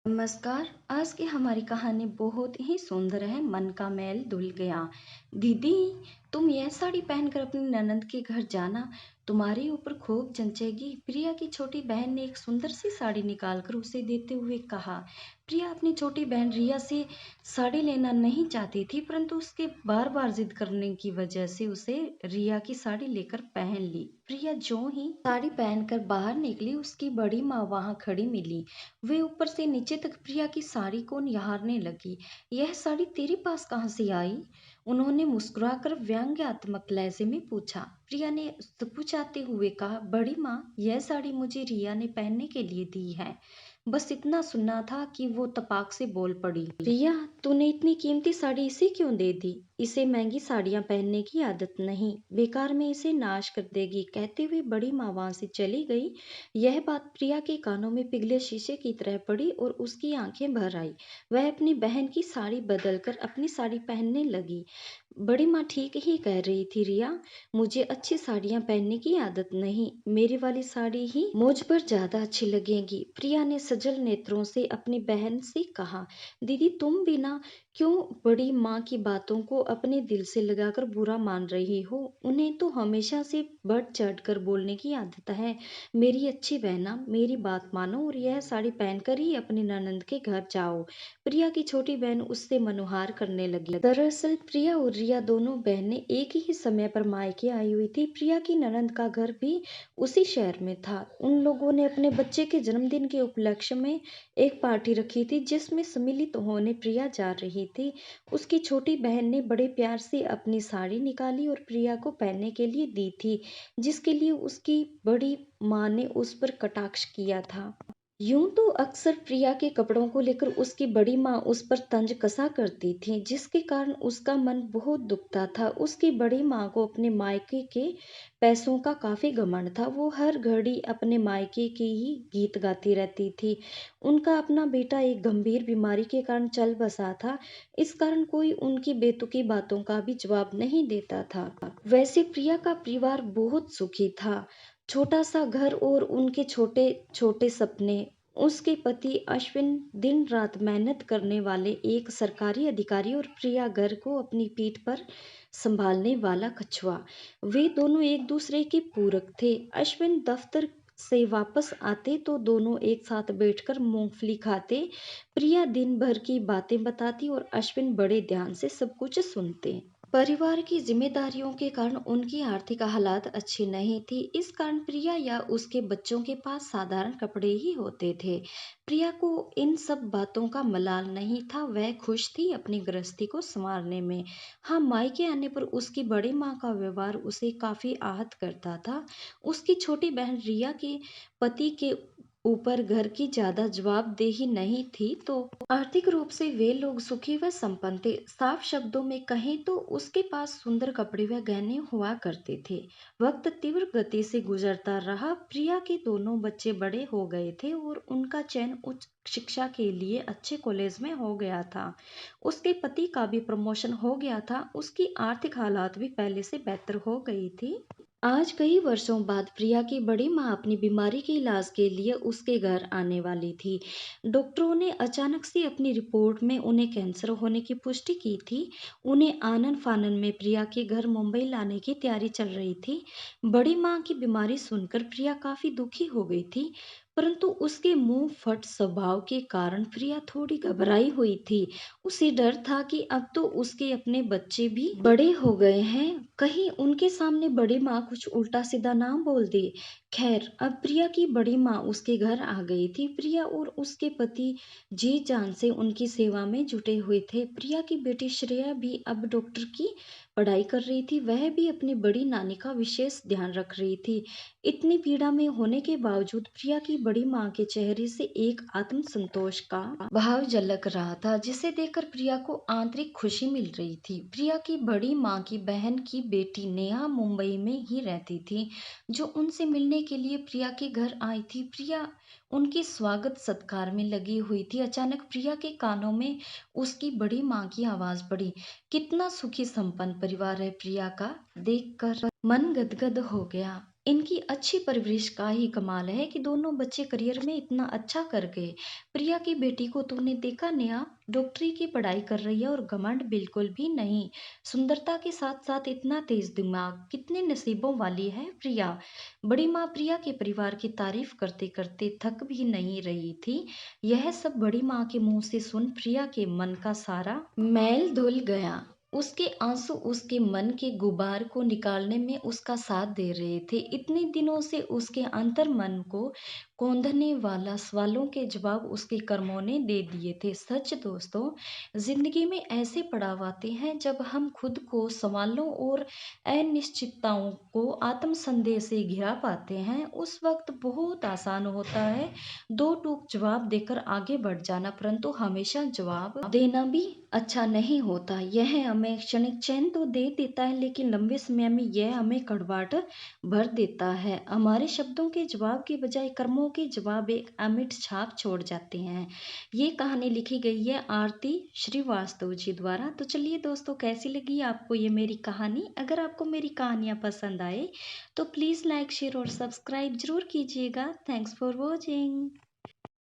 नमस्कार। आज की हमारी कहानी बहुत ही सुंदर है। मन का मैल धुल गया। दीदी, तुम यह साड़ी पहनकर अपनी ननद के घर जाना, तुम्हारे ऊपर खूब जंचेगी। प्रिया की छोटी बहन ने एक सुंदर सी साड़ी निकालकर उसे देते हुए कहा। प्रिया अपनी छोटी बहन रिया से साड़ी लेना नहीं चाहती थी, परंतु उसके बार बार जिद करने की वजह से उसे रिया की साड़ी लेकर पहन ली। प्रिया जो ही साड़ी पहनकर बाहर निकली, उसकी बड़ी माँ वहां खड़ी मिली। वे ऊपर से नीचे तक प्रिया की साड़ी को निहारने लगी। यह साड़ी तेरे पास कहाँ से आई? उन्होंने मुस्कुराकर व्यंग्यात्मक लहजे में पूछा। प्रिया ने सकुचाते हुए कहा, बड़ी माँ, यह साड़ी मुझे रिया ने पहनने के लिए दी है। बस इतना सुनना था कि वो तपाक से बोल पड़ी। रिया, तूने इतनी कीमती साड़ी इसे क्यों दे दी? इसे महंगी साड़ियां पहनने की आदत नहीं, बेकार में इसे नाश कर देगी। कहते हुए बड़ी माँ वहां से चली गई। यह बात प्रिया के कानों में पिघले शीशे की तरह पड़ी और उसकी आंखें भर आई। वह अपनी बहन की साड़ी बदलकर अपनी साड़ी पहनने लगी। बड़ी माँ ठीक ही कह रही थी रिया, मुझे अच्छी साड़ियाँ पहनने की आदत नहीं, मेरी वाली साड़ी ही मुझ पर ज्यादा अच्छी लगेगी। प्रिया ने सजल नेत्रों से अपनी बहन से कहा। दीदी, तुम भी ना क्यों बड़ी माँ की बातों को अपने दिल से लगाकर बुरा मान रही हो? उन्हें तो हमेशा से बढ़ चढ़ कर बोलने की आदत है। मेरी अच्छी बहना, मेरी बात मानो और यह साड़ी पहनकर ही अपनी ननंद के घर जाओ। प्रिया की छोटी बहन उससे मनुहार करने लगी। दरअसल प्रिया और रिया दोनों बहनें एक ही समय पर मायके आई हुई थी। प्रिया की ननंद का घर भी उसी शहर में था। उन लोगों ने अपने बच्चे के जन्मदिन के उपलक्ष्य में एक पार्टी रखी थी, जिसमें सम्मिलित होने प्रिया जा रही थी। उसकी छोटी बहन ने बड़े प्यार से अपनी साड़ी निकाली और प्रिया को पहनने के लिए दी थी, जिसके लिए उसकी बड़ी माँ ने उस पर कटाक्ष किया था। यूं तो अक्सर प्रिया के कपड़ों को लेकर उसकी बड़ी माँ उस पर तंज कसा करती थी, जिसके कारण उसका मन बहुत दुखता था। उसकी बड़ी माँ को अपने मायके के पैसों का काफी घमंड था। वो हर घड़ी अपने मायके के ही गीत गाती रहती थी। उनका अपना बेटा एक गंभीर बीमारी के कारण चल बसा था। इस कारण कोई उनकी बेतुकी बातों का भी जवाब नहीं देता था। वैसे प्रिया का परिवार बहुत सुखी था। छोटा सा घर और उनके छोटे छोटे सपने। उसके पति अश्विन दिन रात मेहनत करने वाले एक सरकारी अधिकारी और प्रिया घर को अपनी पीठ पर संभालने वाला कछुआ। वे दोनों एक दूसरे के पूरक थे। अश्विन दफ्तर से वापस आते तो दोनों एक साथ बैठकर मूंगफली खाते। प्रिया दिन भर की बातें बताती और अश्विन बड़े ध्यान से सब कुछ सुनते। परिवार की जिम्मेदारियों के कारण उनकी आर्थिक हालात अच्छी नहीं थी। इस कारण प्रिया या उसके बच्चों के पास साधारण कपड़े ही होते थे। प्रिया को इन सब बातों का मलाल नहीं था। वह खुश थी अपनी गृहस्थी को संवारने में। हाँ, मायके आने पर उसकी बड़ी माँ का व्यवहार उसे काफी आहत करता था। उसकी छोटी बहन रिया के पति के ऊपर घर की ज्यादा जवाबदेही नहीं थी, तो आर्थिक रूप से वे लोग सुखी व संपन्न थे। साफ शब्दों में कहें तो उसके पास सुंदर कपड़े व गहने हुआ करते थे। वक्त तीव्र गति से गुजरता रहा। प्रिया के दोनों बच्चे बड़े हो गए थे और उनका चयन उच्च शिक्षा के लिए अच्छे कॉलेज में हो गया था। उसके पति का भी प्रमोशन हो गया था। उसकी आर्थिक हालात भी पहले से बेहतर हो गई थी। आज कई वर्षों बाद प्रिया की बड़ी माँ अपनी बीमारी के इलाज के लिए उसके घर आने वाली थी। डॉक्टरों ने अचानक से अपनी रिपोर्ट में उन्हें कैंसर होने की पुष्टि की थी। उन्हें आनन फानन में प्रिया के घर मुंबई लाने की तैयारी चल रही थी। बड़ी माँ की बीमारी सुनकर प्रिया काफी दुखी हो गई थी, परंतु उसके मुंह फट स्वभाव के कारण प्रिया थोड़ी घबराई हुई थी। उसे डर था कि अब तो उसके अपने बच्चे भी बड़े हो गए हैं, कहीं उनके सामने बड़ी माँ कुछ उल्टा सीधा ना बोल दे। खैर, अब प्रिया की बड़ी माँ उसके घर आ गई थी। प्रिया और उसके पति जी जान से उनकी सेवा में जुटे हुए थे। प्रिया की बेटी श्रेया भी अब डॉक्टर की पढ़ाई कर रही थी। वह भी अपनी बड़ी नानी का विशेष ध्यान रख रही थी। इतनी पीड़ा में होने के बावजूद प्रिया की बड़ी माँ के चेहरे से एक आत्म संतोष का भाव झलक रहा था, जिसे देखकर प्रिया को आंतरिक खुशी मिल रही थी। प्रिया की बड़ी माँ की बहन की बेटी नेहा मुंबई में ही रहती थी, जो उनसे मिलने के लिए प्रिया के घर आई थी। प्रिया उनके स्वागत सत्कार में लगी हुई थी। अचानक प्रिया के कानों में उसकी बड़ी माँ की आवाज पड़ी। कितना सुखी संपन्न परिवार है प्रिया का, देखकर मन गदगद हो गया। इनकी अच्छी परवरिश का ही कमाल है कि दोनों बच्चे करियर में इतना अच्छा कर गए। प्रिया की बेटी को तूने देखा नेहा, डॉक्टरी की पढ़ाई कर रही है और घमंड बिल्कुल भी नहीं। सुंदरता के साथ साथ इतना तेज दिमाग, कितने नसीबों वाली है प्रिया। बड़ी माँ प्रिया के परिवार की तारीफ करते करते थक भी नहीं रही थी। यह सब बड़ी माँ के मुंह से सुन प्रिया के मन का सारा मैल धुल गया। उसके आंसू उसके मन के गुबार को निकालने में उसका साथ दे रहे थे। इतने दिनों से उसके अंतर मन को कौंधने वाला सवालों के जवाब उसके कर्मों ने दे दिए थे। सच दोस्तों, जिंदगी में ऐसे पड़ाव आते हैं जब हम खुद को सवालों और अनिश्चितताओं को आत्मसंदेह से घिरा पाते हैं। उस वक्त बहुत आसान होता है दो टूक जवाब देकर आगे बढ़ जाना, परंतु हमेशा जवाब देना भी अच्छा नहीं होता। यह हमें क्षणिक चैन तो दे देता है, लेकिन लंबे समय में यह हमें कड़वाहट भर देता है। हमारे शब्दों के जवाब के बजाय कर्मों के जवाब एक अमिट छाप छोड़ जाते हैं। ये कहानी लिखी गई है आरती श्रीवास्तव जी द्वारा। तो चलिए दोस्तों, कैसी लगी आपको ये मेरी कहानी? अगर आपको मेरी कहानियाँ पसंद आए तो प्लीज़ लाइक शेयर और सब्सक्राइब जरूर कीजिएगा। Thanks for watching.